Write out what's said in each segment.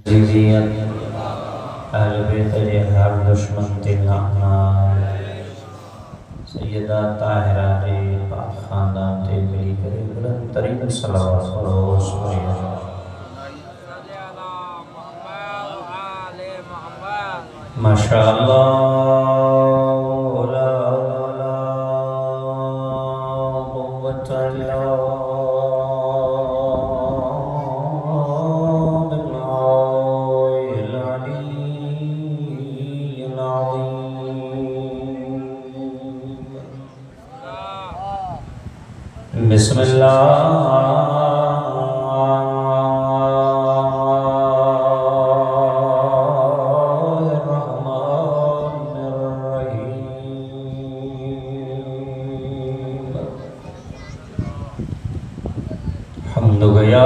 जिजियत अहल बैत हर दुश्मन तिलना सैयदा ताहिरा रे पाक खानदान ते मिली करे बुलंद तरीन सलावत फरोश माशाअल्लाह ला कुव्वता इल्ला बिल्लाहिल अलीय्यिल अज़ीम। बिस्मिल्लाह या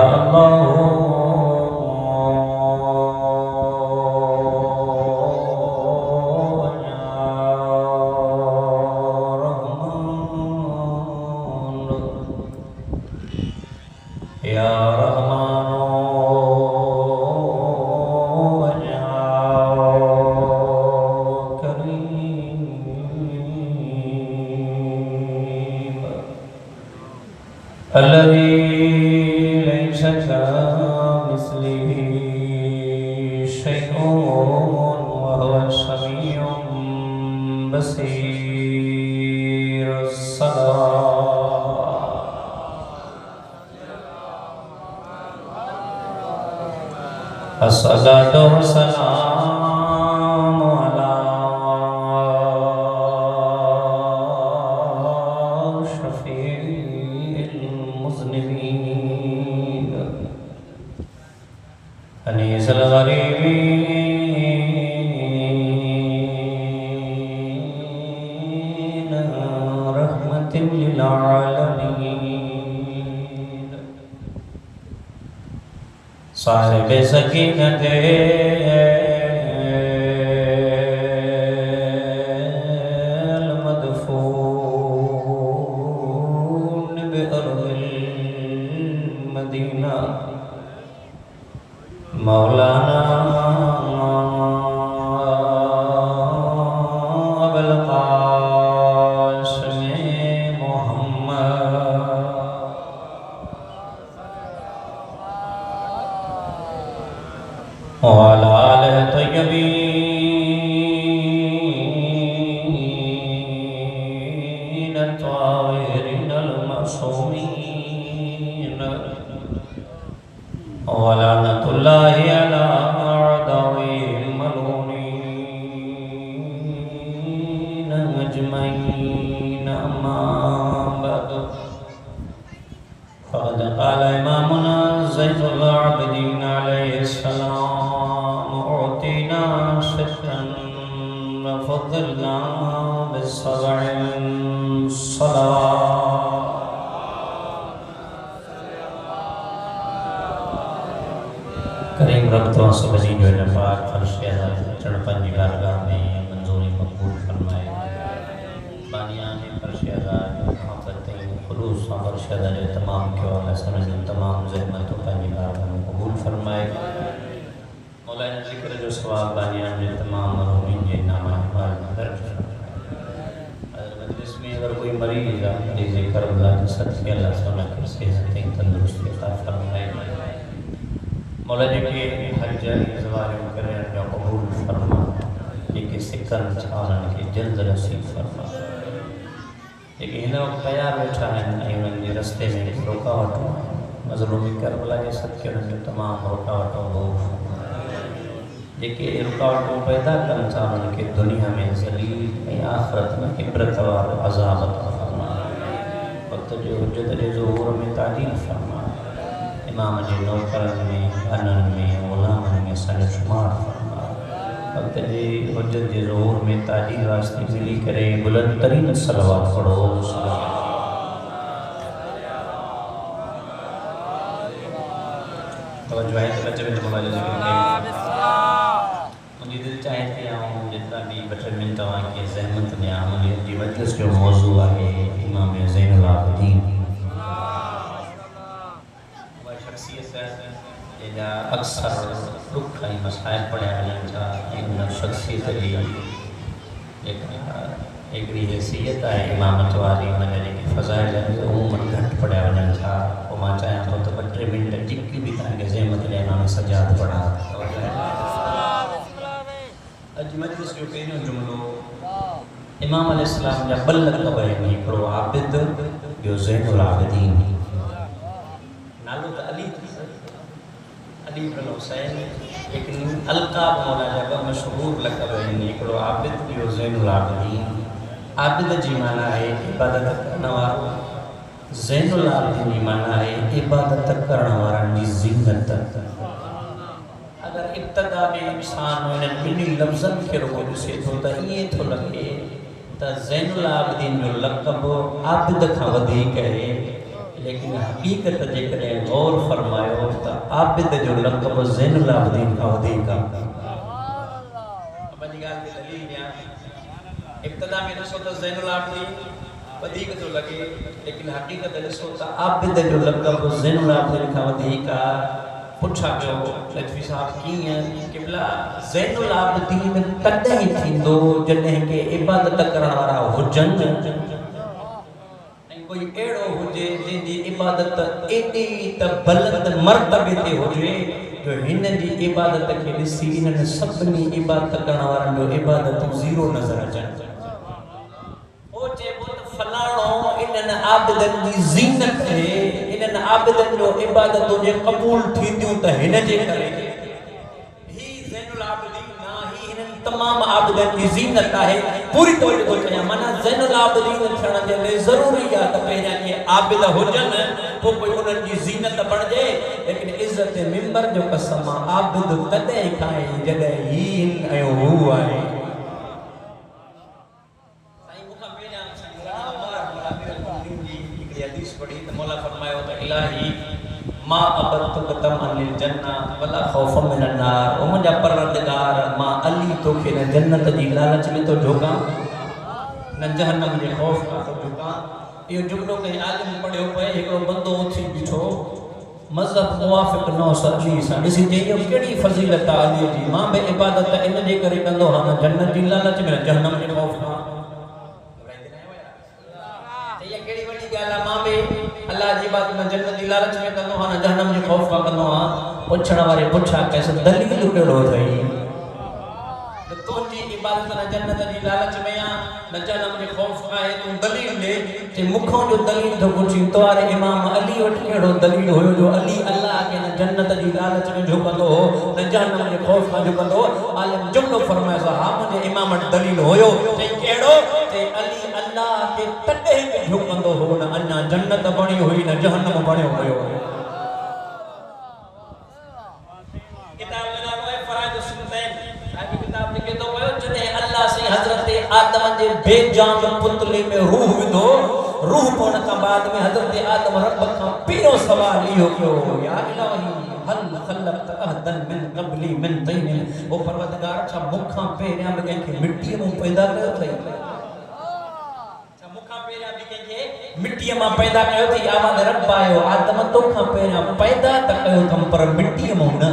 अस्सलातु वस्सलामु अला शफीइल मुज़निबीन अनीसल गरीबीन रहमतिल लिल आलमीन साहिब सकीनत मदफून बिअर्दिल मदीना मौलाना अबुल कासिम मोहम्मद वाला आलिहि तय्यबीन ताहिरीन अल-मअसूमीन वलानतुल्लाहि अला अअदाइहिल मलऊनीन अजमईन अम्मा बअद फ़क़द क़ाल इमामुना ज़ैनुल आबिदीन अलैहिस्सलाम उअतीना सित्तन वफ़ुद्दिलना बिसब'इन सलावात करीम रब तो सबजी जो है पाक फर्श के चढ़ पंजी बारगाह में मंजूरी मकबूल फरमाए बानियान फर्श आज़ाद मोहब्बत खुलूस फर्श आज़ाद जो तमाम के वाला समझ तमाम ज़हमतों पंजी बारगाह में कबूल फरमाए मौलाना ज़िक्र जो सवाब बानियान जो तमाम मरहूमीन जे नामा हिमाल में दर्ज मजलिस में अगर कोई मरीज़ मरीज़ करबला के सदक़े अल्लाह सोना के सेहत तंदुरुस्ती अता फरमाए मौला जी के हज ज़वारिम करे जो कबूल फरमा जेके सिकन चालन के जल्द नसीब फरमा जेके हिन वक्त तैयार वेठा आहिनि ऐं उन्हनि जे रस्ते में रुकावटूं आहिनि मज़लूमी करबला जे सदक़े उन्हनि जो तमामु रुकावटूं दूर जेके रुकावटूं पैदा कनि था उन्हनि खे दुनिया में ज़लील ऐं आख़िरत में इबरत वारो अज़ाब अता फरमा वक़्त जो हुज्जत जे ज़ुहूर में ताजील फरमा इमाम जे नौकरनि में अननि में ग़ुलामनि में सॼो शुमार फरमा वक़्त जे हुज्जत जे ज़ुहूर में ताजील वास्ते मिली करे बुलंद तरीन सलवात पढ़ो तवज्जो है तो बच्चे में मोबाइल ज़िक्र मुझे दिल चाहे थी आऊँ जितना भी बच्चे मिल तव्हां के ज़हमत में आऊँ जी मजलिस जो मौजू है इमाम ज़ैनुल आबिदीन या अक्सर दुख ऐं मसाइल पढ़िया वञनि था ऐं उन शख़्सियत जी हिकिड़ी हैसियत आहे इमामत वारी हुनजा जेके फ़ज़ाइल आहिनि उहे घटि पढ़िया वञनि था। पोइ मां चाहियां थो त 2-3 मिंट जेकी बि तव्हांखे ज़हमत ॾिए इमाम सजाद पढ़ा। अॼु मजलिस जो पहिरियों जुमिलो इमाम अलैहिस्सलाम जा 2 लक़ब आहिनि, हिकिड़ो आबिद ॿियो ज़ैनुल आबिदीन। नालो त अली अली इब्न हुसैन, लेकिन अलक़ाब मौला जा 2 मशहूर लक़ब आहिनि, हिकिड़ो आबिद ॿियो ज़ैनुल आबिदीन। आबिद जी माना आहे इबादत करण वारो, ज़ैनुल आबिदीन जी माना आहे इबादत करण वारनि जी ज़ीनत। अगर इब्तिदा में इंसान इन ॿिन्ही लफ़्ज़नि खे रुगो ॾिसे थो त ईअं थो लॻे त ज़ैनुल आबिदीन जो लक़ब आबिद खां वधीक आहे, लेकिन हक़ीक़त जेकॾहिं गौर फरमायो त आबिद जो लक़ब ज़ैनुल आबिदीन खां वधीक आहे। इब्तिदा में ॾिसो त ज़ैनुल आबिदीन वधीक थो लॻे, लेकिन हक़ीक़त ॾिसो त आबिद जो लक़ब ज़ैनुल आबिदीन खां वधीक आहे। पुछा पियो लजवी साहब कीअं? क़िबला ज़ैनुल आबिदीन तॾहिं थींदो जॾहिं के इबादत करण वारा हुजनि ऐं कोई अहिड़ो हुजे जंहिंजी इबादत एॾी त बुलंद मर्तबे ते हुजे जो हिन जी इबादत खे ॾिसी इन्हनि सभिनी इबादत करण वारनि जो इबादतूं ज़ीरो नज़र अचनि। फलाणो इन्हनि आबिदनि जी ज़ीनत आहे, इन्हनि आबिदनि जो इबादतूं जे क़बूल थींदियूं त हिन जे करे ही ज़ैनुल आबिदीन ना ही हिननि तमाम आबिदनि जी ज़ीनत आहे। पूरी तौर ते चयां माना ज़ैनुल आबिदीन थियण जे लाइ ज़रूरी आहे त पहिरियां के आबिद हुजनि, पोइ कोई उन्हनि जी ज़ीनत बणिजे। लेकिन इज़त मिंबर जो कसम आबिद तॾहिं खां जॾहिं ही ऐं हू आहे। मौला फरमायो त इलाही मां अबतुक तमअनिल जन्ना वला खौफ मिनन नार। ओ मुंहिंजा परवरदिगार मां अली तोखे न जन्नत जी लालच में तो झोकां न जहन्नम जे खौफ खां तो झोकां। इहो जुमिलो कंहिं आलिम पढ़ियो पए, हिकिड़ो बंदो उथी बीठो मज़हब मुवाफ़िक़ न हो अली सां, ॾिसी चई इहो कहिड़ी फज़ीलत आहे अलीअ जी, मां बि इबादत इन जे करे कंदो हा न जन्नत जी लालच में न जहन्नम जे खौफ खां। मां भी अल्लाह जी बात में जन्नत जी लालच में कंदो हा न जहन्नम जे खौफ खां कंदो हा। पुछण वारे पुछा कैसे दलील कहिड़ो अथई त तुंहिंजी इबादत न जन्नत जी लालच में आ न जहन्नम जे खौफ खां आहे, तूं दलील ॾे। जे मुखों जो दलील थो पुछी तो वारे इमाम अली वटि कहिड़ो दलील हुयो जो अली अल्लाह खे न जन्नत जी लालच में झुकंदो हो न जहन्नम जे खौफ खां झुकंदो हो। आलिम जुमिलो फरमाए सो हा मुंहिंजे इमाम वटि दलील हुयो। चई कहिड़ो? ते अली अल्लाह के तॾहिं बि झुकंदो हो न अञा जन्नत बणी हुई न जहन्नम बणियो हुयो। किताब में नालो है फराइद सुनतैन, आगे किताब लिखे तो भयो जॾहिं अल्लाह से हज़रत आदम जे बेजान पुतले में रूह विधो, रूह पवण खां बाद में हज़रत आदम रब खां पहिरियों सवाल इहो कयो, या इलाही हल खलक़त अहदन मिन क़बली मिन तैन। ओ परवरदिगार छा मूंखां पहिरियां बि कंहिंखे मिट्टीअ मां पैदा कयो अथई? मिट्टीअ मां पैदा कयो थी? आवाज़ रब आयो आदम तोखां पहिरियां पैदा त कयो अथमि पर मिट्टीअ मां न।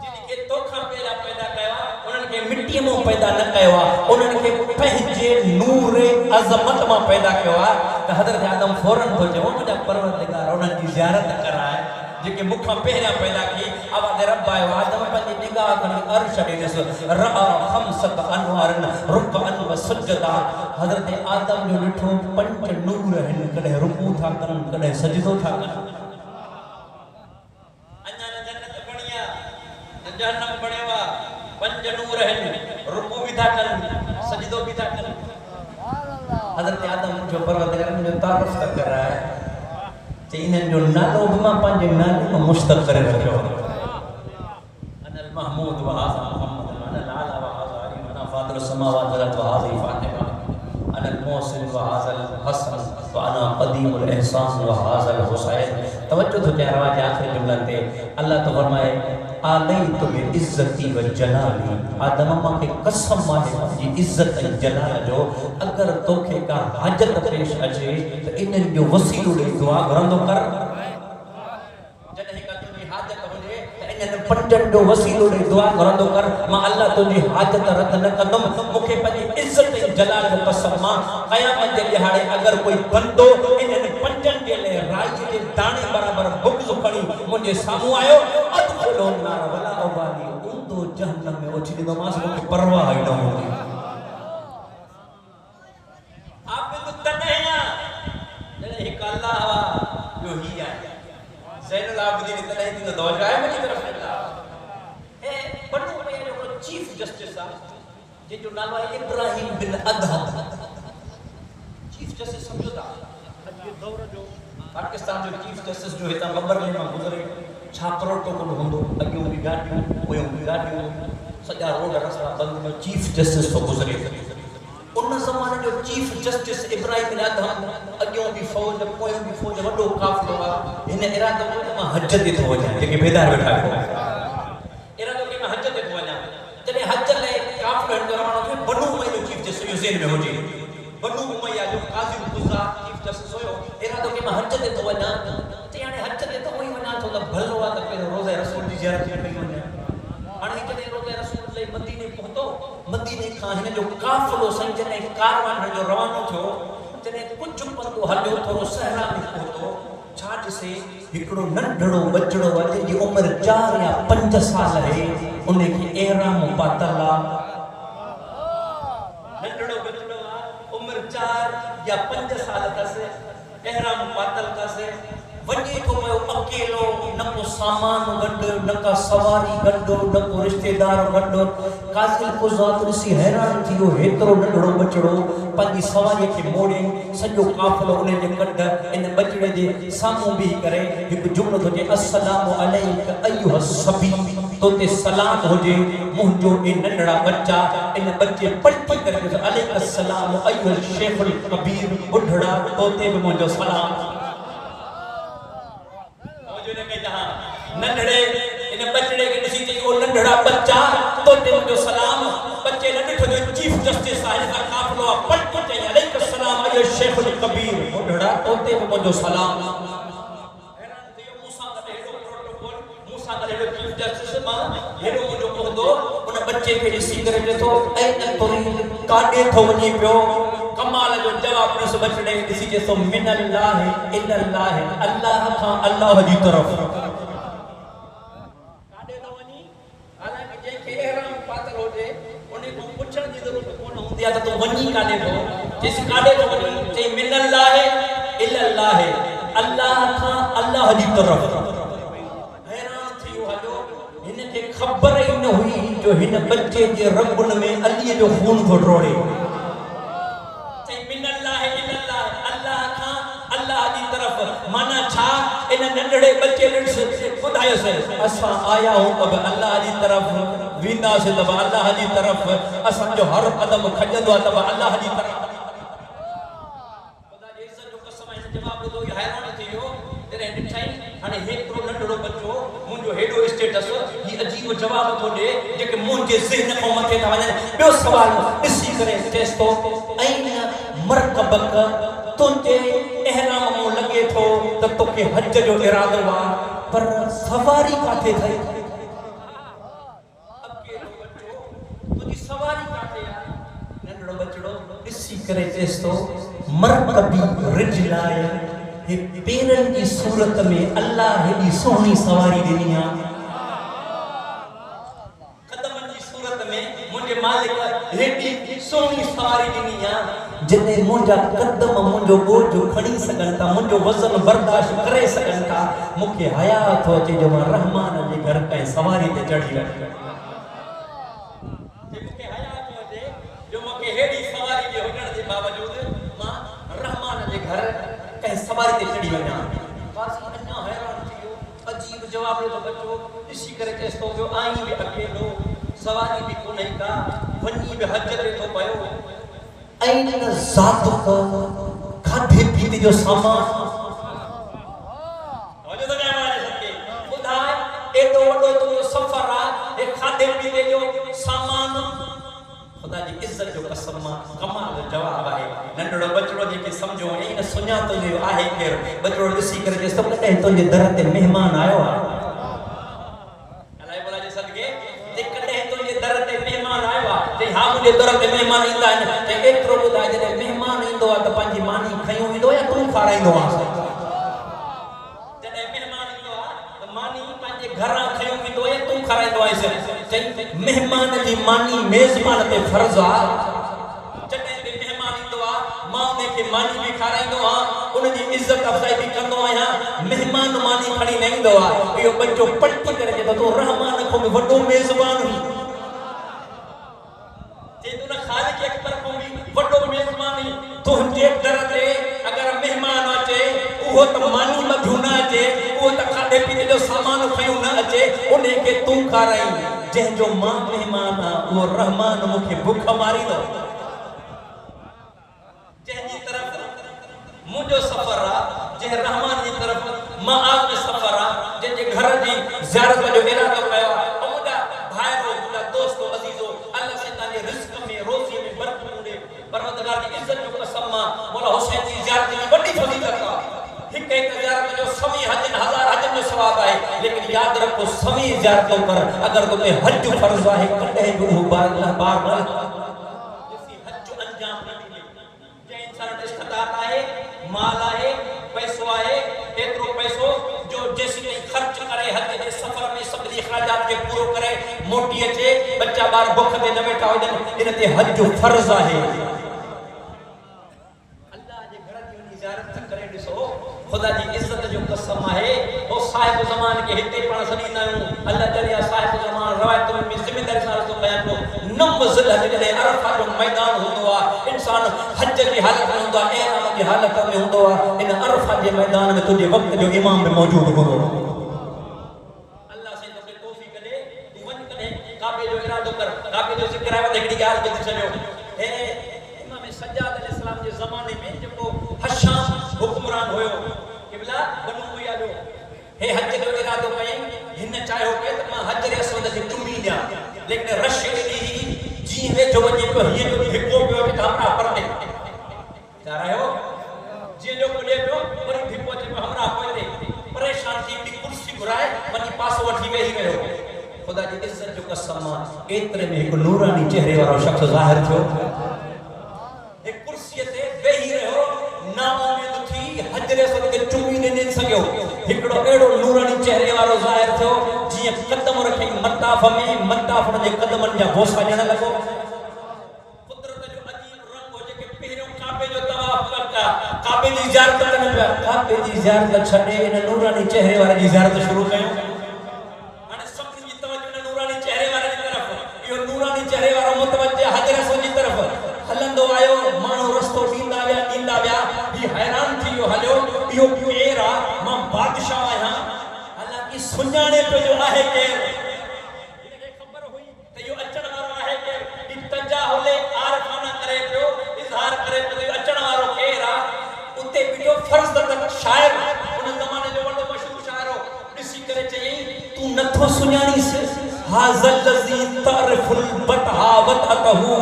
जिनखे तोखां पहिरियां पैदा कयो आहे उन्हनि खे मिट्टीअ मां पैदा न कयो आहे, उन्हनि खे पंहिंजे नूर अज़मत मां पैदा कयो आहे। त हज़रत आदम फौरन थो चए मुंहिंजा परवरदिगार उन्हनि जी ज़ियारत कराए जेके मूंखां पहिरियां पैदा कई। आवाज़ रब आयो आदम पंहिंजी निगाह खणी अर्श ॾे ॾिस रआ खमसत अनवारन रुकअन व सजदा। हज़रत आदम जो ॾिठो 5 नूर आहिनि, कॾहिं रुकू था कनि कॾहिं सजदो था कनि। अञा न जन्नत बणी आहे न जहन्नम बणियो आहे, 5 नूर आहिनि, रुकू बि था कनि सजदो बि था कनि। हज़रत आदम जो परवरदिगार जो तारुफ़ त कराए चई इन्हनि जो नालो बि मां पंहिंजे नाले में मुश्तक़ करे रखियो। अनल महमूद व हाज़ा मुहम्मद अनल आला व हाज़ा अली अना फातिर समावात व हाज़ी फातिमा अनल मोहसिन व हाज़ल हसन व अना क़दीमुल इहसान व हाज़ल हुसैन। तवज्जो तो क्या रवाज आखिरी जुमला ते अल्लाह तो फरमाए आलैतु बि इज्जती व जलाली। आदम मां के कसम आहे पंहिंजी इज्जत ऐं जलाल जो, अगर तोखे का हाजत पेश अचे त इन्हनि जो वसीलो ॾेई दुआ घुरंदो कर। जॾहिं का तुंहिंजी पंजन जो वसीलो ॾेई दुआ घुरंदो कर मां अल्लाह तुंहिंजी हाजत रद न कंदुमि मूंखे पंहिंजी इज़त ऐं जलाल जो कसम मां क़यामत जे ॾिहाड़े अगरि कोई बंदो इन्हनि पंजनि जे लाइ राई जे दाणे बराबरि बुग़्ज़ खणी मुंहिंजे साम्हूं आयो अदखुलू नार वला उबाली ऊंधो जहन्नम में विझी ॾींदोमांसि मूंखे परवाह ई न हूंदी आबिद तॾहिं जॾहिं हिकु अल्लाह हुआ ॿियो ही आहे ज़ैनुल आबिदीन तॾहिं थींदो तवजो आहे मुंहिंजी तरफ़ ऐं बनो उमैया जो हिकिड़ो चीफ जस्टिस आहे जंहिंजो नालो आहे इब्राहिम बिन अदहम चीफ जस्टिस सम्झो था अॼु जे दौर जो पाकिस्तान जो चीफ जस्टिस जो हितां बबरली मां गुज़रे छा करोड़ टोकन हूंदो अॻियों बि गाॾियूं पोयों बि गाॾियूं सॼा रोड रस्ता बंदि चीफ जस्टिस थो गुज़रे उन ज़माने जो चीफ जस्टिस इब्राहिम बिन अदहम अॻियों बि फ़ौज पोयों बि फ़ौज वॾो काफ़िलो आहे हिन इरादो कयो मां हज ते थो वञा जेके बेदार वेठा आहिनि इरादो कयो मां हज ते थो वञा जॾहिं हज लाइ काफ़िलो हिन रवानो थियो बनो उमैया जो चीफ जस्टिस इहो ज़हन में हुजे बनो उमैया जो क़ाज़ी क़ुज़ा चीफ जस्टिस हुयो इरादो कयो मां हज ते थो वञा चई हाणे हज ते त वई वञा थो त भलो आहे त पहिरियों रोज़े रसूल जी ज़ियारत कई वञा हाणे जॾहिं रोज़े रसूल लाइ मदीने पहुतो मदीने खां हिन जो काफ़िलो साईं जॾहिं कारवान जो रवानो थियो जॾहिं कुझु पंधु हलियो थोरो सहरा में पहुतो छा ॾिसे हिकिड़ो नंढड़ो बचड़ो आहे जंहिंजी उमिरि 4 या 5 साल आहे उनखे एहराम पातल आहे नंढड़ो बचड़ो आहे उमिरि 4 या 5 साल अथसि एहराम पातल अथसि वञे थो पियो अकेलो न को सामान गॾु न का सवारी गॾु न को रिश्तेदार गॾु काज़ी क़ुज़ात ॾिसी हैरान थी वियो हेतिरो नंढड़ो बचड़ो पंहिंजी सवारीअ खे मोड़े सॼो काफ़िलो उन जे गॾु इन बचड़े जे साम्हूं बीही करे हिकु जुमिलो थो चए अस्सलामु अलैका अय्युहा सबी तोते सलाम हुजे मुंहिंजो ए नंढड़ा बच्चा इन बच्चे पलटी करे अलैका सलाम अय्युहा शेखुल कबीर बुढ़ड़ा तोते बि मुंहिंजो सलाम नंढड़े इन बचड़े के ॾिसी चई ओ नंढड़ा बच्चा तोते मुंहिंजो सलाम बच्चे न ॾिठो जो चीफ जस्टिस आहे हिन काफ़िलो आहे पलटी चई अलैका सलाम अय्युहा शेखुल कबीर बुढ़ड़ा तोते बि मुंहिंजो सलाम हैरान थियो मूंसां गॾु हेॾो प्रोटोकॉल मूंसां गॾु हेॾो चीफ जस्टिस मां हेॾो मुंहिंजो उहिदो उन बच्चे खे ॾिसी करे ॾिठो ऐं तुरीद काॾे थो वञे पियो कमाल जो जवाब उस बचड़े ॾिसी चए थो मिनल्लाहि इल्लल्लाहि अल्लाह खां अल्लाह जी तरफ़ काॾे थो वञी हालांकि जंहिंखे एहराम पातल हुजे उन खां पुछण जी ज़रूरत कोन हूंदी आहे त तूं वञी काॾे थो जेसि काॾे थो वञी चई मिनल्लाहि इल्लल्लाहि अल्लाह खां अल्लाह जी तरफ़ हैरान थी वियो हलियो हिनखे ख़बर ई न हुई जो हिन बच्चे जे रॻुनि में अलीअ जो खून थो ड्रोड़े माना छा इन नंढड़े बच्चे ॾिस ॿुधायोसि असां आया हूं अब अल्लाह जी तरफ़ वेंदासीं त अल्लाह जी तरफ़ असांजो हर क़दम खॼंदो आहे त अल्लाह जी तरफ़ ख़ुदा जी इज़त जो कसम हिन जवाब ॾिनो हैरान थी वियो जॾहिं ॾिठई हाणे हेतिरो नंढड़ो बच्चो मुंहिंजो हेॾो स्टेटस ही अजीब जवाब थो ॾे जेके मुंहिंजे ज़हन खां मथे था वञनि ॿियो सवाल ॾिसी करे चएसि थो ऐं मरकबक तुंहिंजे एहराम मूं लॻे थो त तोखे हज जो इरादो आहे पर सवारी काथे थई अकेलो बच्चो तुंहिंजी सवारी काथे आहे नंढड़ो बचड़ो ॾिसी करे चएसि थो मरकबी रिजलाए हे पेरनि जी सूरत में अल्लाह हेॾी सुहिणी सवारी ॾिनी आहे क़दमनि जी सूरत में मुंहिंजे मालिक हेॾी सुहिणी सवारी ॾिनी आहे जिन्हें मुंहिंजा कदम मुंहिंजो बोझ खणी सघनि था मुंहिंजो वज़न बर्दाश्त करे सघनि था मूंखे हया थो अचे जो मां रहमान जे घर कंहिं सवारी ते चढ़ी वञा मूंखे हया थो अचे जो मूंखे हेॾी सवारी जे हुजण जे बावजूदि मां रहमान जे घर कंहिं सवारी ते चढ़ी वञा काज़ी अञा हैरान थी वियो अजीब जवाब ॾिनो बच्चो ॾिसी करे चएसि थो पियो आईं बि अकेलो सवारी बि कोन्हे का वञी बि हज ते थो पियो ऐं ज़ात खाधे पीते जो सामान ॿुधाए एॾो वॾो तुंहिंजो सफ़र आहे हे खाधे पीते जो सामान ख़ुदा जी इज़त जो कसम कमाल जो जवाब आहे नंढड़ो बचड़ो जेके सम्झो ऐं न सुञातो जो आहे केरु बचड़ो ॾिसी करे चएसि थो कॾहिं तुंहिंजे दर ते महिमान आयो आहे अलाए दर ते मेहमान आयो आ ते हा मुझे दर ते मेहमान इंदा आहिनि ते एतिरो ॿुधाए जॾहिं मेहमान ईंदो आहे त पंहिंजी मानी खयूं ईंदो या तूं खाराईंदो आहे जॾहिं मेहमान ईंदो आहे त मानी पंहिंजे घरां खयूं ईंदो या तूं खाराईंदो आहिस चई मेहमान जी मानी मेज़बान ते फर्ज़ आहे जॾहिं बि मेहमान ईंदो आहे मां उनखे मानी बि खाराईंदो आहियां उनजी इज़त अफ़ज़ाई बि कंदो आहियां मेहमान मानी खणी न ईंदो आहे इहो बच्चो पलटी करे चए थो रहमान खां बि वॾो मेज़बान हुई चए थो न ख़ालिक अकबर खां बि वॾो मेज़बान हुई तुंहिंजे दर ते अगरि मेहमान अचे उहो त मानी मथियूं न अचे उहो त खाधे पीते जो सामान खयूं न अचे उनखे तूं खाराई जंहिंजो मां मेहमान आहे उहो रहमान मूंखे बुख मारींदो जंहिंजी तरफ़ मुझो सफ़र आहे जंहिं रहमान जी तरफ़ मां आज सफ़र आहे जंहिंजे घर जी ज़ियारत जो इरादो कयो आहे ऐं मुंहिंजा भाइरो मुंहिंजा दोस्तो अज़ीज़ो अल्लाह से तव्हांजे रिज़्क़ में रोज़ी में बरकत ॾे परवरदिगार जी इज़त जो कसम आहे मौला हुसैन जी ज़ियारत जी वॾी फज़ीलत आहे हिकु हिकु ज़ियारत जो सवी हजनि हज़ार हजनि जो सवाब आहे लेकिन यादि रखो सवी ज़ियारतों कर अगरि तोखे हज फ़र्ज़ आहे कॾहिं बि उहो बार न माल आहे पैसो आहे एतिरो पैसो जो जेसी ताईं ख़र्च करे हज जे सफ़र में सभई इख़राजात खे पूरो करे मोटी अचे बच्चा ॿार बुख ते न वेठा हुजनि इन ते हज जो फ़र्ज़ आहे अल्लाह जे घर जी वञी ज़ियारत करे ॾिसो ख़ुदा जी इज़त जो कसम आहे ओ साहिब ज़मान खे हिते पाण सॾींदा आहियूं अल्लाह जलिया साहिब ज़मान रवायतुनि में ज़िमेदारी सां रस्तो बयान कयो नव ज़िलहज जॾहिं अरफ़ा जो मैदान हूंदो आहे इंसान हज जी हालत में हूंदो आहे एराम जी हालत में हूंदो आहे इन अरफ़ा जे मैदान में तुंहिंजे वक़्त जो इमाम बि मौजूदु हूंदो अल्लाह से तोखे तौफ़ीक़ ॾे तूं वञ कॾहिं काबे जो इरादो कर काबे जो ज़िक्र आहे हिकिड़ी ॻाल्हि ॿुधी छॾियो हे इमाम सज्जाद अलैहिस्सलाम जे ज़माने में जेको हशाम हुक्मरान हुयो क़िबला बनु उमय्या जो हे हज जो इरादो कयईं हिन चाहियो पिए त मां हजर असवद खे चुमी ॾियां लेकिन रश एॾी जीअं वेठो वञे पियो हीअं जो धिको पियो अचे हमरा परते छा रहियो जीअं जो पुॼे पियो वरी धिको अचे पियो हमरा पोइते परेशान थी हिकिड़ी कुर्सी घुराए वञी पासो वठी वेही वियो ख़ुदा जी इज़त जो कसम आहे एतिरे में हिकु नूरानी चेहरे वारो शख़्स ज़ाहिर थियो हिकु कुर्सीअ ते वेही रहियो नाउमीद थी हजर असवद खे चुमी न सघियो हिकिड़ो अहिड़ो नूरानी चेहरे वारो ज़ाहिर थियो जीअं क़दम रखई मताफ़ में मताफ़ जे क़दमनि जा बोसा ॾियण लॻो कुदरत जो अजीब रंग हो जेके पहिरियों काबे जो तवाफ़ करता काबे जी ज़ियारत कनि पिया काबे जी ज़ियारत छॾे इन नूरानी चेहरे वारे जी ज़ियारत शुरू कयूं हाणे सभिनी जी तवजो इन नूरानी चेहरे वारे जी तरफ़ इहो नूरानी चेहरे वारो मुतवज्जह हजर असवद जी तरफ़ हलंदो आयो माण्हू रस्तो ॾींदा विया ही हैरान थी वियो हलियो इहो केरु आहे मां बादशाह आहियां हालांकि सुञाणे पियो जो आहे केरु हिनखे ख़बर हुई त इहो अचण वारो आहे केरु तजाहुले आरफ़ाना करे पियो इज़हार करे पियो अचण वारो केरु आहे उते ॿियो फर्ज़ तक शाइर उन ज़माने जो वॾो मशहूर शाइर हो ॾिसी करे चयईं तूं नथो सुञाणीस हाज़ल लज़ी तारिफुल बतहावत अतहू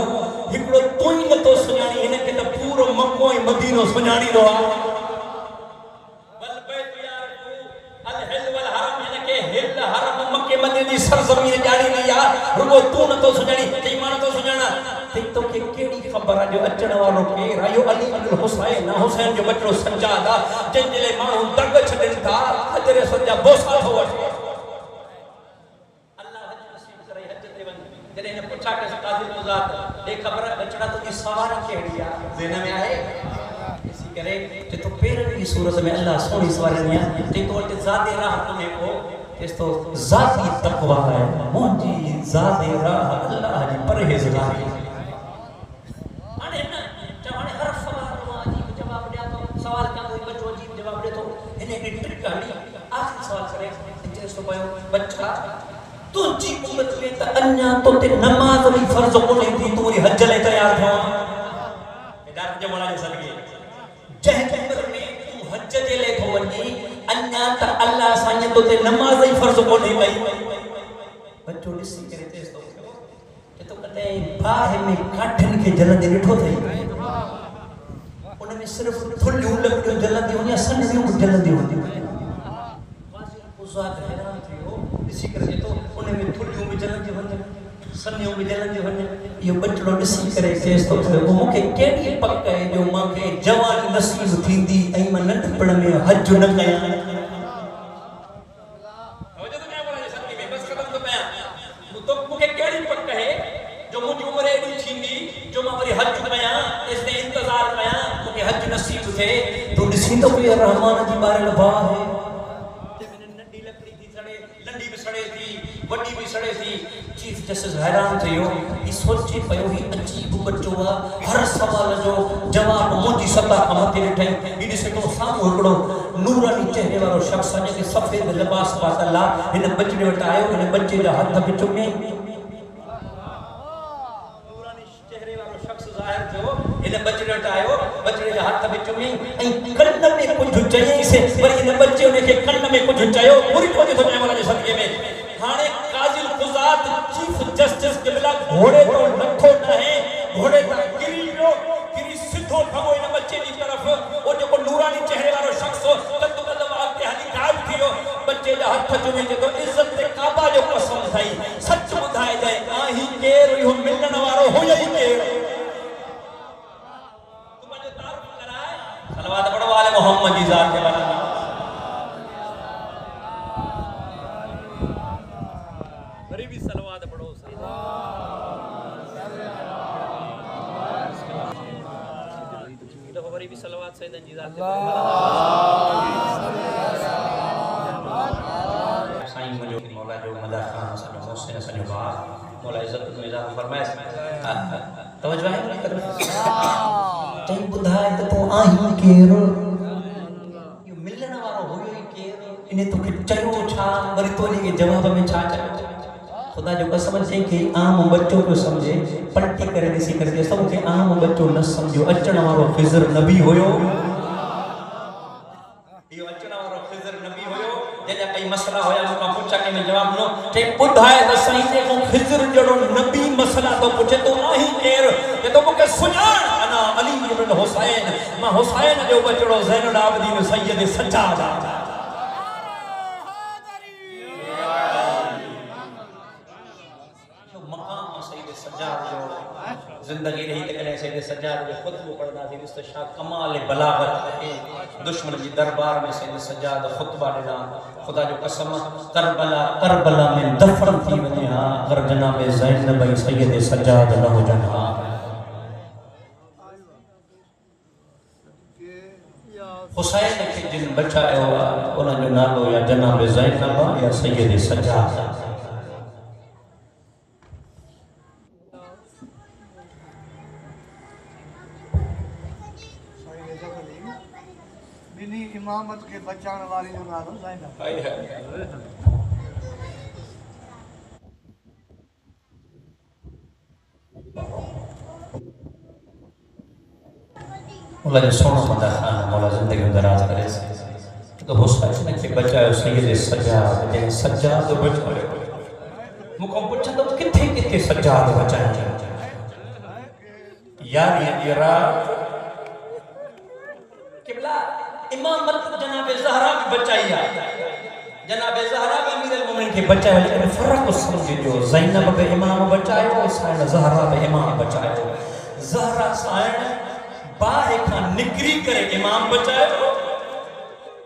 हिकिड़ो तूं ई नथो सुञाणी हिनखे त पूरो मको ऐं मदीनो सुञाणींदो आहे जी सरज़मीन ॼाणी वई आहे रुगो तूं नथो सुञाणी त मां नथो सुञाणा त तोखे कहिड़ी ख़बर आहे जो अचण वारो केरु आहे इहो अली इब्न हुसैन हुसैन जो बचड़ो सज्जाद आहे जंहिंजे लाइ माण्हू दग छॾनि था हजर असवद जा बोसा थो वठे अल्लाह हज नसीब करे हज ते वञ जॾहिं हिन पुछा कयोसि काज़ी ज़ात ॾे ख़बर बचड़ा तुंहिंजी सवारी कहिड़ी आहे ज़हन में आहे ॾिसी करे चए थो पहिरीं जी सूरत में अल्लाह सोणी सवारणी आहे चई तो वटि ज़ाते राह कोन्हे को तो ज़ाती तक़वा है मुंहिंजी ज़ाती राह अल्लाह जी परहेज़गारी हाणे न हाणे हर सवाल मां अजीब जवाब ॾियां थो सवाल कंदो बच्चो अजीब जवाब ॾे थो हिन हिकिड़ी ट्रिक हली आख़िरी सवाल करे चएसि थो पियो बच्चा तुंहिंजी उम्मत में त अञा तोते नमाज़ बि फ़र्ज़ कोन्हे थी तूं वरी हज लाइ तयारु थियो हेॾा जमणा जे सदके जंहिं उम्र में तूं हज जे लाइ थो वञी अन्या त अल्लाह साईं तोते नमाज़ ही फर्ज़ कोन्हे पई बच्चो ॾिसी करे चएसि थो कि तो कॾहिं बाहि में काठियुनि खे जलंदे ॾिठो अथई उन में सिर्फ़ थुल्हियूं लकड़ियूं जलंदियूं या सनड़ियूं जलंदियूं हैरान थियो ॾिसी करे चए थो उन में थुल्हियूं बि जलंदियूं वञनि सन्यो भी जलन जो वने यो बचड़ो ॾिसी करे चेस तो वो मूंखे केड़ी पक है जो मूंखे जवानी नसीब थींदी ऐं मां नंढपण में हज न कया हो जो क्या बोला सन्नी में बस खत्म तो पया तो मूंखे केड़ी पक है जो मुंहिंजी उम्र एडी थींदी जो मां वरी हज कया इसने इंतजार कया मूंखे हज नसीब थे तू ॾिसी तो कोई रहमान जी बारे लभा है नंढी लकड़ी थी सड़े लंडी भी सड़े थी वड्डी भी सड़े थी चीफ जस्टिस हैरान थियो ई सोची पयो ही अजीब बच्चो हर सवाल जो जवाब मुंहिंजी सता खां मथे ॾिठई ई ॾिसे तो साम्हूं हिकिड़ो नूरानी चेहरे वारो शख्स जेके सफ़ेद लिबास पातल आहे हिन बचड़े वटि आयो हिन बच्चे जा हथ में चुमे नूरानी चेहरे वारो शख्स ज़ाहिर थियो हिन बचड़े वटि आयो बचड़े जा हथ में चुमे ऐं कन में कुझु चयईंसि वरी हिन बच्चे उनखे कन में कुझु चयो पूरी कोन्हे थो चए वाला जे सदके में हाणे काज़िल क़ुज़ात चीफ जस्टिस क़िबला घोड़े तो नथो न है घोड़े ता गिरी पियो गिरी सिधो ठमो इन बच्चे जी तरफ ओ जो नूरानी चेहरे वारो शख्स कद कदम आगे हली गायब थियो बच्चे जा हथ चुमे जे तो इज्जत ते काबा जो कसम थई सच बुधाए जाए आही केर हो मिलण वारो हो यही केर तू मुझे तारीफ कराए सलवात पढ़ो वाले मोहम्मद जी जात के बारे में गरीबी सलवात पढ़ो दफा भी सलवात सैयदन जी जात साईं मुझो मौला जो मदा खान सनो मोहसिन सनो बा मौला इज्जत में इजाफा फरमाए तवज्जो है ना कदर चई बुधाए त तो आही केर यो मिलण वारो होयो ही केर इने तो चयो छा वरी तोनी के जवाब में छा चयो खुदा जो कसम से कि आम बच्चों को समझे पलटी करे ॾिसी करे सब के आम बच्चो न समझो अचण वारो खिज़र नबी होयो यो अचण वारो खिज़र नबी होयो जंहिंजा कई मसला होया मूंखां पुछा के में जवाब नो ते ॿुधाए त साईं जे को खिज़र जड़ो नबी मसला तो पुछे तो आही केर ते तो मूंखे सुञाण अना अली इब्न हुसैन मां हुसैन जो बचड़ो ज़ैनुल आबिदीन सैयद सज्जाद जिंदगी रही तकने सैयद सज्जाद जो खुतबो पढ़ना थी मुस्तशा कमाल बलागत है दुश्मन जी दरबार में सैयद सज्जाद खुतबा देना खुदा जो कसम करबला में दफन थी वने हां अगर जनाब ज़ैनब सैयद सज्जाद न हो जना हुसैन के जिन बचायो उन जो नालो या जनाब ज़ैनब या सैयद सज्जाद इमामत के बचाने वाली जो नालो ज़ैनब मौला जो सोना मदा खान मौला जिंदगी में दराज करे तो हुसैन के बचायो सैयद सज्जाद जे सज्जाद बचायो मुको पुछंदो किथे किथे सज्जाद बचायो यार ये रात क़िबला इमामत जनाब ज़हरा भी बचाइया जनाब ज़हरा भी अमीर मोमिन के बचाया लेकिन फर्क समझो ज़ैनब बे इमाम बचायो साइन ज़हरा बे इमाम बचायो ज़हरा साइन बाहे का निकरी करे इमाम बचायो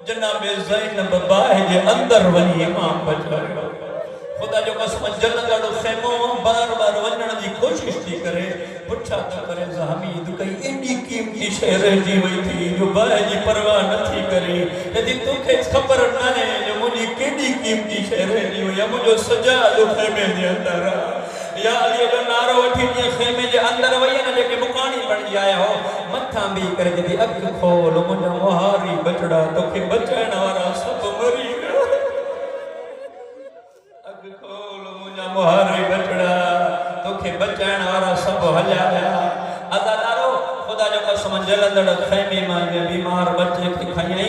जनाब ज़ैनब बाहे जे अंदर वनी इमाम बचायो खुदा जो कसम जन्नत खेमो बार-बार वणन जी कोशिश थी करे पुछा त करे हमीद कई एडी कीमती शहर जी वई थी जो बाह जी परवाह न थी करे यदि तोखे खबर न है जो मुजी केडी कीमती शहर जी वई मुजो सजाद खेमे जे अंदर या अली जो नारो वठी जे खेमे जे अंदर वई न जेके मुकानी बन आया हो मथा भी करे जदी अख खोल मुजा मुहारी बचड़ा तोखे बचाइण वाला सब मरी मुहारी बचड़ा तोखे बचाइण वाला सब हलिया गया अदादारो खुदा जो कसम जलंदड़ खैमे में बीमार बच्चे के खई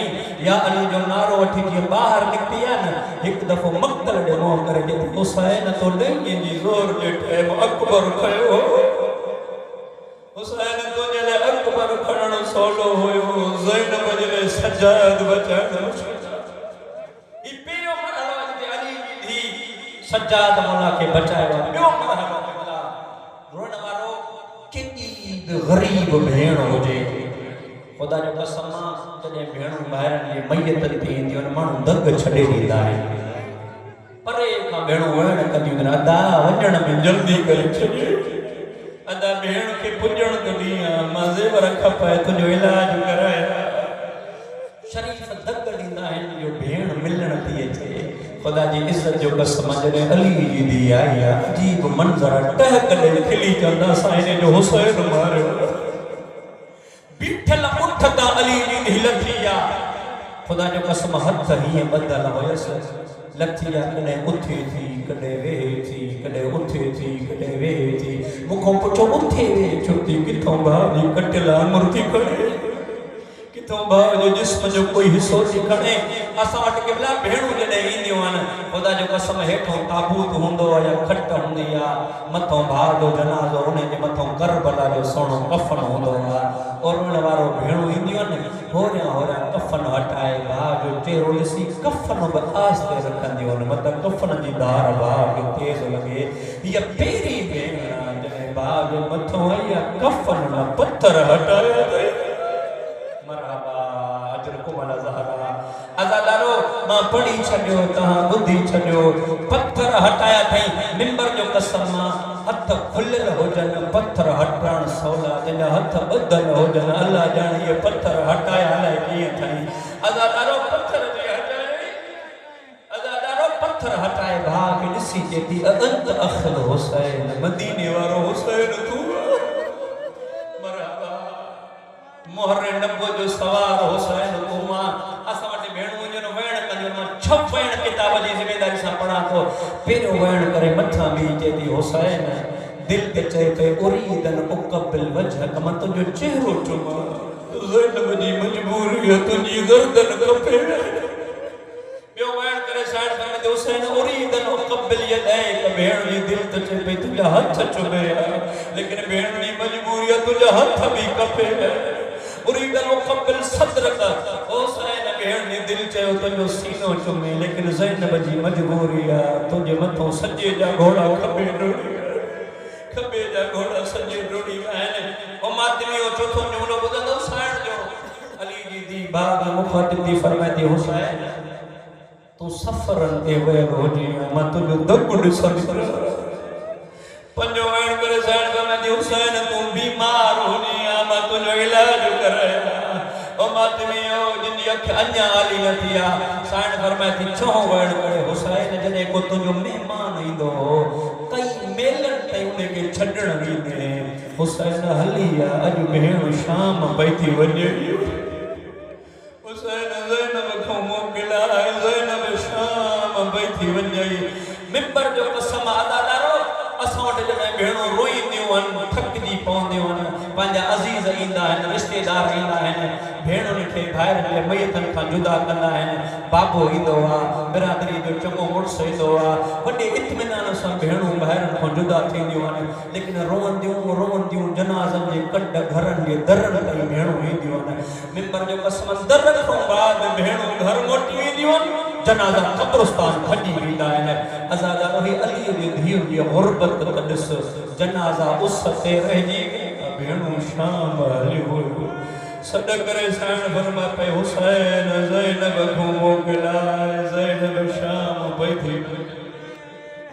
या अली जो नारो वठी जे बाहर निकती है न एक दफो मक्तल दे मोह करे जे हुसैन तो लेंगे जी जोर जे ठे अकबर खयो हुसैन तो जले अकबर खणन सोलो होयो ज़ैनब जले सज्जाद बचाइण ई पियो मरहलो जे अली दी सज्जाद मौला के बचायो बियो मरहलो गरीब भेण हुजे ख़ुदा जो कसम जॾहिं भेणूं ॿाहिरि जी मैयत थी ईंदियूं आहिनि माण्हू दग छॾे ॾींदा आहिनि परे खां भेणूं वहण कंदियूं आहिनि अदा वञण में जल्दी करे छॾे अदा भेण खे पुॼण तो ॾींहुं मां ज़ेवर खपाए तुंहिंजो इलाज कराया शरीफ़ दग ॾींदा आहिनि जो भेण मिलण थी अचे ख़ुदा जी इज़त जो कसम जॾहिं अली जी धीउ आई आहे अजीब मंज़र टहक ॾेई खिली चवंदा असां हिन जो हुसैन मारियो बीठल उठ ता अली जी धीउ लथी आहे ख़ुदा जो कसम हथ हीअं ॿधल हुयसि लथी आहे कॾहिं उथे थी कॾहिं वेहे थी कॾहिं उथे थी कॾहिं वेहे थी मूंखां पुछो उथे वेहे छो थी किथां भाउ जी कटियल आङुर थी खणे किथों भाउ जो जिस्म जो कोई हिस्सो थी खणे असां वटि केवला भेणूं जॾहिं ईंदियूं आहिनि ख़ुदा जो कसम हेठों ताबूत हूंदो आहे या खट हूंदी आहे मथों भाउ जो जनाज़ो उन जे मथों करबला जो सुहिणो कफ़न हूंदो आहे और उन वारो भेणूं ईंदियूं आहिनि होरियां होरियां कफ़न हटाए भाउ जो चहिरो ॾिसी कफ़न बि आस्ते रखंदियूं आहिनि मतिलबु कफ़न जी धार भाउ खे तेज़ लॻे हीअ पहिरीं भेण जॾहिं भाउ जो मथों आई आहे कफ़न मां पथर हटाया अथई अज़ादारो मां पढ़ी छॾियो तव्हां ॿुधी छॾियो पत्थर हटाया अथई मिंबर जो कसम हथ खुलियल हुजनि पत्थर हटण सवला जंहिंजा हथ ॿधल हुजनि अल्लाह ॼाणे इहे पत्थर हटाया अलाए कीअं अथई अज़ादारो पत्थर जे हटाए अज़ादारो पत्थर हटाए भाउ खे ॾिसी चए थी अंत अखल हुसैन मदीने वारो हुसैन तूं मरहबा मोहर नबो जो सवार हुसैन तूं मां असां वटि भेणूं वञनि वेण कंदियूं मां 6 वेण किताब जी ज़िमेदारी सां पढ़ां थो पहिरियों वेण करे मथां बि चए थी हुसैन दिल ते चए पे उरीदन उकबिल वजह मां तुंहिंजो चहिरो चुमां ज़ैनब जी मजबूरी आहे तुंहिंजी गर्दन खपे ॿियो वेण करे साइड में हुसैन उरीदन उकबिल यदैक भेण जी दिल ते चए पे तुंहिंजा हथ चुमे लेकिन भेण जी मजबूरी आहे तुंहिंजा हथ बि खपे उरीदन उकबिल सदरक हुसैन भेण जी दिल चयो तुंहिंजो सीनो चुमे लेकिन ज़ैनब जी मजबूरी आहे तुंहिंजे मथां सॼे जा घोड़ा खबे जा घोड़ा सॼे रुड़ी आहिनि ओ मातमी चोथों जुमलो ॿुधंदो साइण जो अली जी दी बाग मुखातिब थी फरमाए थी हुसैन तूं सफ़रनि ते वियल हुजे मां तुंहिंजो दग ॾिसंदी पंजो वेण करे साइण फरमाए थी हुसैन तूं बीमार हुजे मां तुंहिंजो इलाज कराया ओ मातमी जिनजी अख अञा आली न थी आहे साइण फरमाए थी छो वेण करे हुसैन जॾहिं को तुंहिंजो महिमान ईंदो कई मेलनि ताईं उनखे छॾण ॾींदे हुसैन हली आहे अॼु भेण शाम पई थी वञे हुसैन ज़ैनब खां मोकिलाए ज़ैनब शाम पई थी वञे मिंबर जो कसम अदादारो असां वटि जॾहिं भेणूं रोईंदियूं आहिनि थकिजी पवंदियूं आहिनि पंहिंजा अज़ीज़ ईंदा आहिनि रिश्तेदार ईंदा आहिनि भेणुनि खे भाइरनि जे मैयतनि खां जुदा कंदा आहिनि बाबो ईंदो आहे बिरादरी जो चङो मुड़ुसु ईंदो आहे वॾे इत्मिनान सां भेणूं ॿाहिरनि खां जुदा थींदियूं आहिनि लेकिन रोअंदियूं जनाज़नि जे कॾ घरनि जे दरनि ताईं भेणूं ईंदियूं आहिनि मिंबर जो कसम दर खां बाद भेणूं घर मोटी ईंदियूं आहिनि जनाज़ा कब्रिस्तान भॼी वेंदा आहिनि अज़ादारो ही अलीअ जी धीअ जी गुरबत त ॾिस जनाज़ा उस ते रहिजी भेणूं शाम हलियो सॾ करे साइण फरमाए पे हुसैन ज़ैनब खां मोकिलाए ज़ैनब शाम पई थी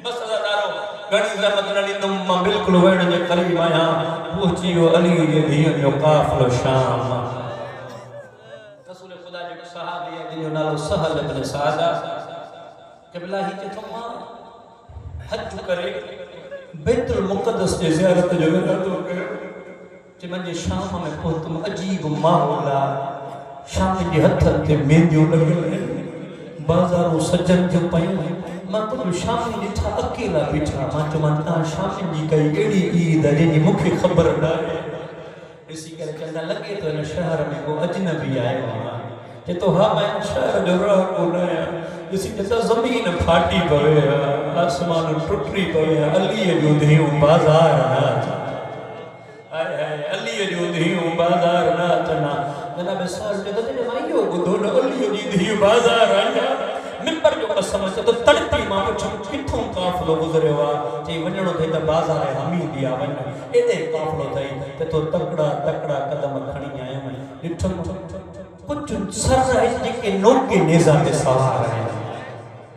बस अज़ादारो घणी ज़हमत न ॾींदुमि मां बिल्कुलु वेण जे क़रीब आहियां पहुची वियो अली जी धीअ जो काफ़िलो शाम रसूल ख़ुदा जो सहाबी आहे जिन जो नालो सहल इब्न साद क़िबला ही चए थो मां हज करे बैतुल मुक़द्दस जे ज़ियारत जो इरादो कयो जे मुंहिंजे शाम में पहुतुमि अजीब माहौल आहे शाम जे हथनि ते मेंदियूं लॻियूं आहिनि बाज़ारूं सजनि थियूं पयूं मां कुझु शाम ॾिठा अकेला बीठा मां चयोमांसि तव्हां शाम जी काई अहिड़ी ईद आहे जंहिंजी मूंखे ख़बर न आहे ॾिसी करे चवंदा लॻे थो हिन शहर में को अजनबी आयो आहे चए थो हा मां हिन शहर जो रहाको न आहियां ॾिसी चवंदा ज़मीन फाटी पवे आसमान टुटी पवे अलीअ जूं धीअरूं बाज़ार न अचनि अलीअ जूं धीअरूं बाज़ार न अचनि जनाब साल चए थो मां इहो ॿुधो न अलीअ जी धीअ बाज़ार आहियां मिंबर जो कसम से तो तड़पी मां पुछो किथों काफलो गुजरे हुआ जे वणणो थे त बाजार हमीदिया वन एदे काफलो थई ते तो तकड़ा तकड़ा कदम खणी आयो मैं ॾिठो कुछ सर है जेके नोके नेज़ा ते सवार है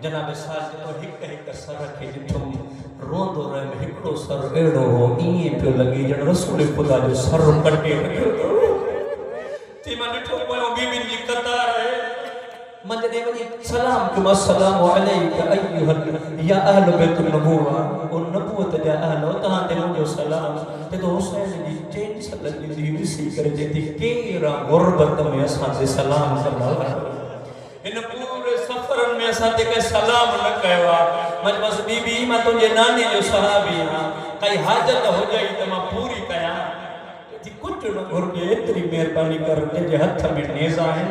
जनाब साल तो हिक सर के ॾिठो रोंदो रहे हिकड़ो सर एड़ो हो इए पियो लगी जण रसूल खुदा जो सर कटे रखियो ती मां ॾिठो पोयो बीबी जी कतार है मजदे वजी सलाम तुम अस्सलाम अलैका अय्युहल या अहल बैत नबुवा और नबूवत जा अहल तहां ते मुजो सलाम ते तो हुसैन जी चैन सलन जी विसी करे जेती केरा गुरबत में असा से सलाम सल्लल्लाहु इन पूरे सफर में असा ते के सलाम न कयवा मज बस बीबी मां तुझे नाने जो सहाबी हां कई हाजत हो जाई त मां पूरी कया ती कुछ न घुरजे एतरी मेहरबानी कर जे हथ में नेज़ा है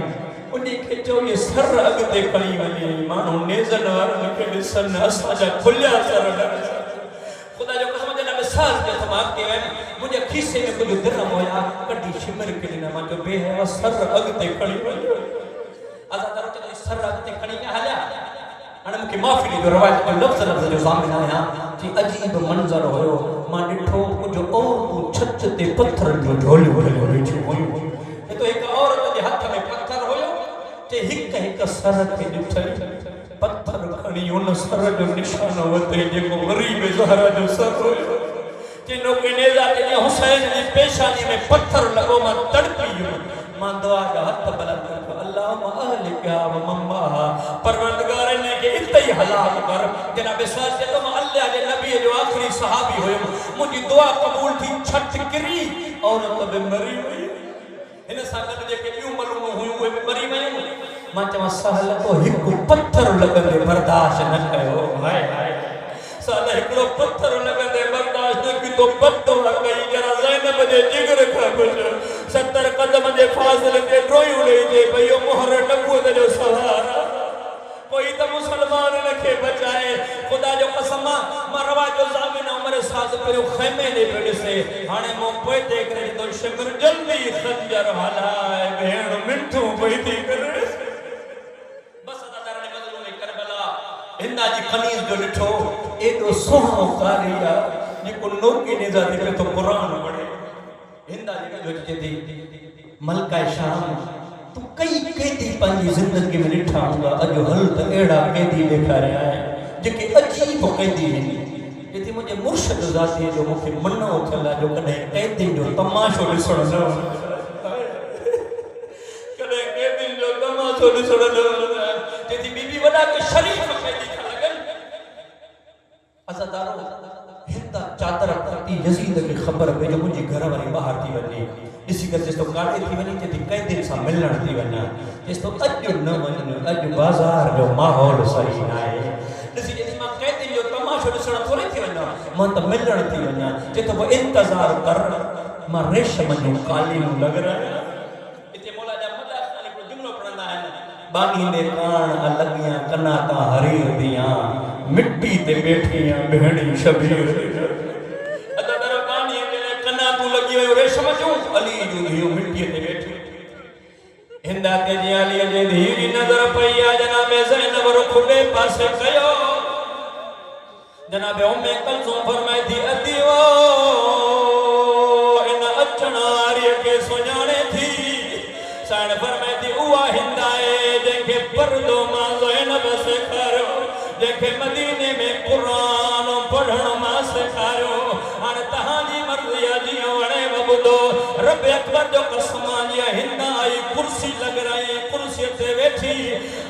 उन्हीं के जो ये सर अगते खड़ी वने मानो नेज़न वारन के दिसन असा जा खुलिया सर खुदा जो कसम जना मिसाल के तमाम के मुझे खीसे में कुछ दिरम होया कडी शिमर के ना मा जो बेहवा सर अगते खड़ी वने आजा दर ते सर अगते खड़ी के हल्या अन मुके माफी जो रवायत को लफ्ज जो सामने आया कि अजीब मंजर होयो मा डिठो जो और को छत ते पत्थर जो ढोली ढोली बैठी होयो तो एक औरत के हाथ में पत्थर होयो ते हिक सर के ॾिठई पत्थर खणी उन सर जो निशान वते जेको गरीब ज़हरा जो सर हुयो जिनो के नेज़ा ते हुसैन जी पेशानी में पत्थर लगो मां तड़पी मां दुआ जा हथ बुलंद कर अल्लाहुम्मा अहलिका व मम्मा परवरदिगार ने के इतई हलाक कर जनाब साल ते तो अल्लाह के नबी जो आखिरी सहाबी होयो मुजी दुआ कबूल थी छत किरी औरत बे मरी वई इन सागत जेके ॿियूं मलूम हुयूं उहे बि मरी वयूं मां चवां सहल तो हिकु पत्थर लॻंदे बर्दाश्त न कयो हाय हाय साल हिकिड़ो पत्थर लॻंदे बर्दाश्त न की तो बददुआ कई जरा ज़ैनब जे जिगर खां कुझु 70 कदम जे फासिले ते ड्रोयूं ॾेई जे भई इहो मोहर नबूवत जो सहारा कोई तो मुसलमान रखे बचाए खुदा जो कसम मां रवा जो ज़ामिन उमर साथ पर खैमे ने बेड़े से हाने मो पोए ते करे तो शिमर जल्दी खंजर हलाए भेण मिठू पईती करे बस अदा ने बदलू में करबला हिंदा जी कनीज जो ॾिठो एडो सोहणो कारिया जेको नोकी ने जाते पे तो कुरान पढ़े हिंदा जी जो चेती मलका शाम तू कई कैदी पंजी जिंदगी में ॾिठा हूंदा अॼु हल त अहिड़ा कैदी ॾेखारिया आहिनि जेके अजीब कैदी आहिनि जेती मुंहिंजे मुर्शिद ज़ाती जो मूंखे मनो थियल आहे जो कॾहिं कैदी जो तमाशो ॾिसणु न कॾहिं कैदी जो तमाशो ॾिसणु न जेती बीबी वॾा के शरीफ कैदी था लॻनि अज़ादारो हिंदा चादर पाती यज़ीद खे ख़बर पई जो मुंहिंजी घर वारी ॿाहिरि थी वञे इसी कर जिस तो काटे थी वनी ते कई दिन सा मिलण थी वना जिस तो अज न वने अज बाजार जो माहौल सही ना है इसी जे मां कई दिन जो तमाशो ॾिसण थोड़ी थी वना मां त मिलण थी वना जे तो वो इंतजार कर मां रेशम जो कालीन लग रहा इते मौला जा मदा खाली को जुमलो पढ़ंदा है बानी ने कान अलगियां कना ता हरीर दियां मिट्टी ते बैठियां बहणी शबीर रेशम जो अली जो हियो मिट्टी ते बैठी हिंदा ते जी अली जे धीरी नजर पई आ जनाब ज़ैनब रुख बे पासे कयो जनाब उम्मे कलसूम फरमाई थी अदीवा इन अचनारी के सुञाणे थी साण फरमाई थी उहा हिंदा है जेके पर्दो मां ज़ैनब सेखारियो जेके मदीने में कुरान पढ़ण मां सेखारियो हाणे तहां जी मर्ज़ी जी रब अकबर जो कसम आया हिंदा आई कुर्सी लग रही कुर्सी ते बैठी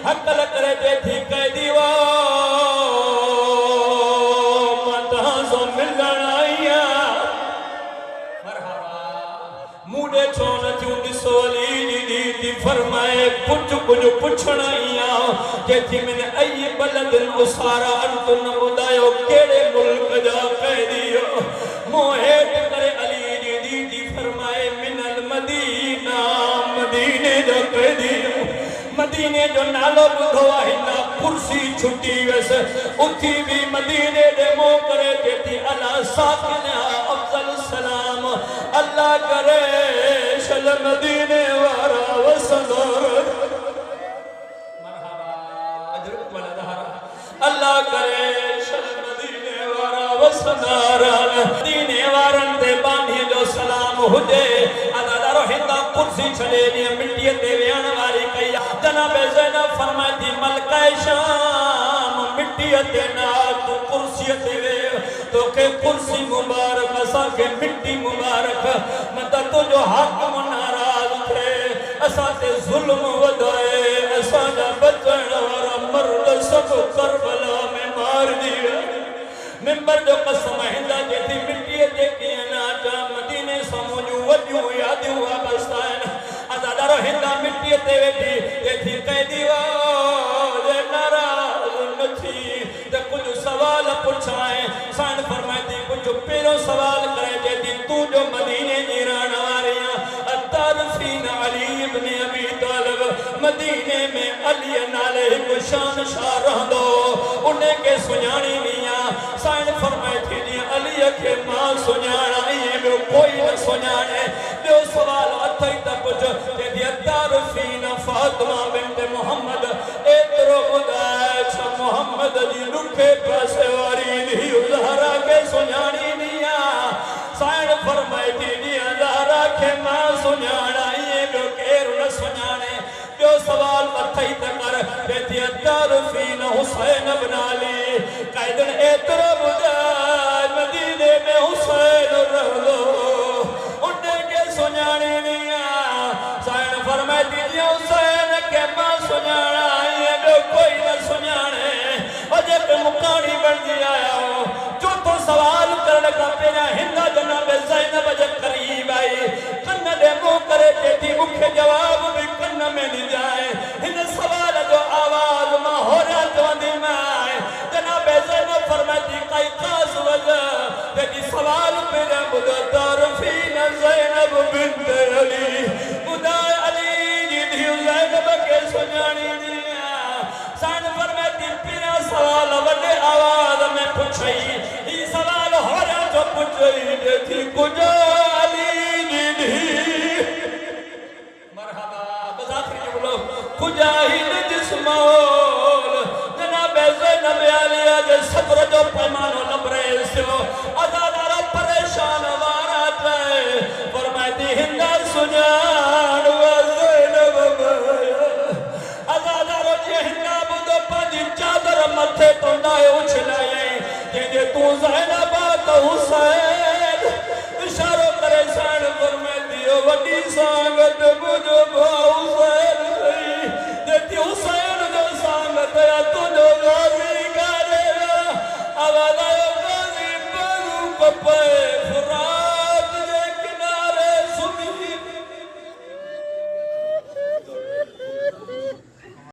हकल करे बैठी कैदी वा मता सो मिलन आया मरहबा मुडे छोन थी दिसोली दी फरमाए कुछ पुछण आया जेथी मैंने आई बलदन उसारा अंतन बुदायो केड़े मुल्क जा कैदी मोहे करे अली मदीने जो नालो बुधो है ना कुर्सी छुट्टी वैसे उठी भी मदीने दे मो करे जेती अला साकिन अफजल सलाम अल्लाह करे शल मदीने वारा वसदर मरहबा वसनारन दीने वारन दे बानी जो सलाम हुजे अदादारो हिंदा कुर्सी छड़े दी मिट्टी ते वेण वाली कई जनाब ज़ैनब फरमाती मलका शाम मिट्टी ते ना तू कुर्सी ते वे तो के कुर्सी मुबारक असा के मिट्टी मुबारक मत तो जो हाकिम नाराज थे असा ते जुल्म वधाए असा जा बचण वाला मर्द सब करबला में मार दिए मिंबर जो कसम हिंदा जेती मिट्टी ते की ना जा मदीने समूजू वजू यादू वाबस्तान अदादारो हिंदा मिट्टी ते वेठी जेती कह दीवा जे नाराज नथी ते कुछ सवाल पुछाए सान फरमाती कुछ पेरो सवाल करे जेती तू जो मदीने जी रहण वारिया अतारफीन अली इब्न अबी तालिब मदीने में अली नाले को शान शाह रहंदो उन्हें के सुञाणी निया साइन फरमाती जी अली के मां सुञाणा ये में कोई न सुञाणे जो सवाल अथई त कुछ जेती अतारफीन फातिमा बिन्त मोहम्मद एतरो बुधाए छ मोहम्मद जी लुखे पासे वारी नी ज़हरा के सुञाणी निया साइन फरमाती जी ज़हरा के मां सुञाणा ये में केर न सुञाणे जो सवाल अथई त कर जेती अतारफीन हुसैन इब्न अली कायदन एतरो बुधाए मदीने में हुसैन रहलो उन्हें के सुञाणी निया साइन फरमाती जी हुसैन के मां सुञाणा ये में कोई न सुञाणे अजे पे मुकानी बन दिया जो तो सवाल करने का पेरा हिंदा जनाब ज़ैनब जे करीब आई कन्न दे मुंह करे जेती मुख्य जवाब भी कन्न में नहीं जाए इन सवाल जो आवाज मां हो रहा चवंदी में जनाब ज़ैनब फरमाती कई खास वजह जेती सवाल पेरा बुदा तारफीन ज़ैनब बिन्त अली बुदा अली जी दी ज़ैनब के सुञाणी दिया सान फरमाती पेरा सवाल वडे आवाज में पुछई ई सवाल हो रहा जो पुछई जेती कुछ अली जी दी मरहबा बजाती जो बोलो खुजाहिद जिस्मोल जनाब ज़ैनब आलिया जे सब्र जो पैमानो लबरे सो अदादारा परेशान वारा थे फरमाती हिंदा सुजान व ज़ैनब अदादारो जे हिंदा बुदो पाजी चादर मथे तो नाए उछलाए जे तू ज़ैनब तो हुसैन इशारो करे सान फरमाती ओ वडी सांगत मुझो हुसैन जेती हुसैन जो सांगत या तुझो गाजी करे आवाज़ गाजी बरू पपे फुरा